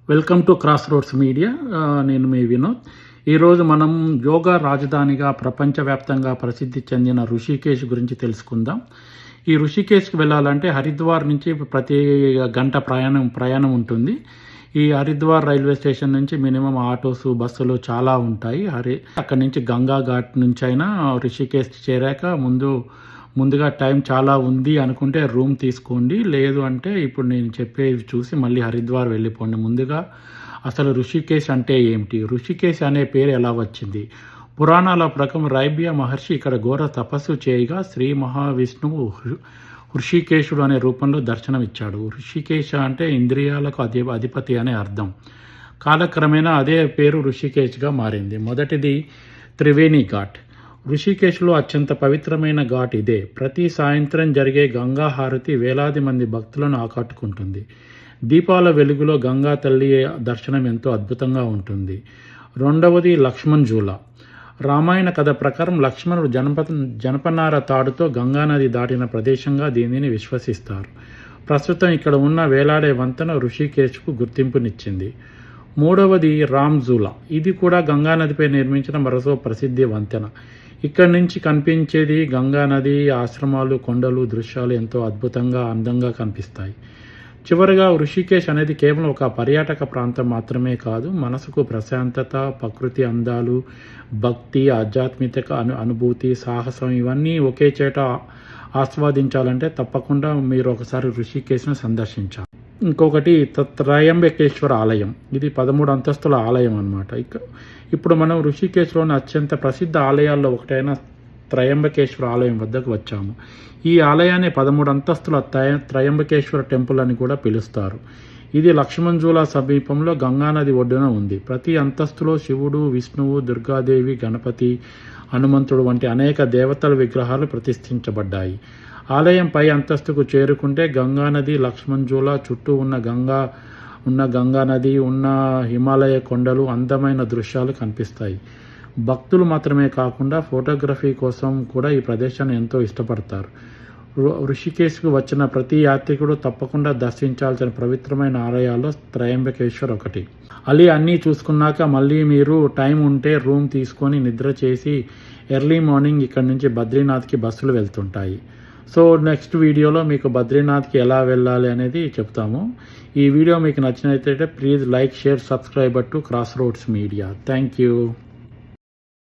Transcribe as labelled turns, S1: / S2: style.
S1: Welcome to cross roads media. నేను మీ వినోద్. ఈరోజు మనం యోగా రాజధానిగా ప్రపంచవ్యాప్తంగా ప్రసిద్ధి చెందిన ఋషికేశ్ గురించి తెలుసుకుందాం. ఈ ఋషికేశ్కి వెళ్ళాలంటే హరిద్వార్ నుంచి ప్రతి గంట ప్రయాణం ఉంటుంది. ఈ హరిద్వార్ రైల్వే స్టేషన్ నుంచి మినిమం ఆటోస్, బస్సులు చాలా ఉంటాయి. అక్కడి నుంచి గంగా ఘాట్ నుంచి అయినా ఋషికేశ్ చేరాక ముందుగా టైం చాలా ఉంది అనుకుంటే రూమ్ తీసుకోండి. లేదు అంటే ఇప్పుడు నేను చెప్పేవి చూసి మళ్ళీ హరిద్వార్ వెళ్ళిపోండి. ముందుగా అసలు ఋషికేశ్ అంటే ఏమిటి, ఋషికేశ్ అనే పేరు ఎలా వచ్చింది? పురాణాల ప్రకారం రైబ్య మహర్షి ఇక్కడ ఘోర తపస్సు చేయగా శ్రీ మహావిష్ణువు ఋషికేశుడు అనే రూపంలో దర్శనమిచ్చాడు. ఋషికేశ అంటే ఇంద్రియాలకు అధిపతి అనే అర్థం. కాలక్రమేణా అదే పేరు ఋషికేశ్గా మారింది. మొదటిది త్రివేణి ఘాట్. ఋషికేశ్లో అత్యంత పవిత్రమైన ఘాట్ ఇదే. ప్రతి సాయంత్రం జరిగే గంగా హారతి వేలాది మంది భక్తులను ఆకట్టుకుంటుంది. దీపాల వెలుగులో గంగా తల్లి దర్శనం ఎంతో అద్భుతంగా ఉంటుంది. రెండవది లక్ష్మణ్ జూలా. రామాయణ కథ ప్రకారం లక్ష్మణుడు జనపనార తాడుతో గంగానది దాటిన ప్రదేశంగా దీనిని విశ్వసిస్తారు. ప్రస్తుతం ఇక్కడ ఉన్న వేలాడే వంతెన ఋషికేశ్కు గుర్తింపునిచ్చింది. మూడవది రామ్ జూలా. ఇది కూడా గంగానదిపై నిర్మించిన మరో ప్రసిద్ధి వంతెన. ఇక్కడి నుంచి కనిపించేది గంగానది, ఆశ్రమాలు, కొండలు, దృశ్యాలు ఎంతో అద్భుతంగా అందంగా కనిపిస్తాయి. చివరిగా ఋషికేశ్ అనేది కేవలం ఒక పర్యాటక ప్రాంతం మాత్రమే కాదు, మనసుకు ప్రశాంతత, ప్రకృతి అందాలు, భక్తి, ఆధ్యాత్మిక అనుభూతి, సాహసం ఇవన్నీ ఒకే చేట ఆస్వాదించాలంటే తప్పకుండా మీరు ఒకసారి ఋషికేశ్ను సందర్శించాలి. ఇంకొకటి త్రయంబకేశ్వర ఆలయం. ఇది 13 అంతస్తుల ఆలయం అన్నమాట. ఇప్పుడు మనం ఋషికేశ్లోని అత్యంత ప్రసిద్ధ ఆలయాల్లో ఒకటైన త్రయంబకేశ్వర ఆలయం వద్దకు వచ్చాము. ఈ ఆలయాన్ని 13 అంతస్తుల త్రయంబకేశ్వర టెంపుల్ అని కూడా పిలుస్తారు. ఇది లక్ష్మణ్ జూలా సమీపంలో గంగానది ఒడ్డున ఉంది. ప్రతి అంతస్తులో శివుడు, విష్ణువు, దుర్గాదేవి, గణపతి, హనుమంతుడు వంటి అనేక దేవతల విగ్రహాలు ప్రతిష్ఠించబడ్డాయి. ఆలయం పై అంతస్తుకు చేరుకుంటే గంగానది, లక్ష్మణ్ జూలా, చుట్టూ ఉన్న గంగానది ఉన్న హిమాలయ కొండలు, అందమైన దృశ్యాలు కనిపిస్తాయి. భక్తులు మాత్రమే కాకుండా ఫోటోగ్రఫీ కోసం కూడా ఈ ప్రదేశాన్ని ఎంతో ఇష్టపడతారు. ఋషికేశ్కు వచ్చిన ప్రతి యాత్రికుడు తప్పకుండా దర్శించాల్సిన పవిత్రమైన ఆలయాల్లో త్రయంబకేశ్వర్ ఒకటి. అన్నీ చూసుకున్నాక మళ్ళీ మీరు టైం ఉంటే రూమ్ తీసుకొని నిద్ర చేసి ఎర్లీ మార్నింగ్ ఇక్కడ నుంచి బద్రీనాథ్కి బస్సులు వెళ్తుంటాయి. సో నెక్స్ట్ వీడియోలో మీకు బద్రీనాథ్కి ఎలా వెళ్ళాలి అనేది చెప్తాము. ఈ వీడియో మీకు నచ్చినట్లయితే please like, share, subscribe to cross roads media. Thank you.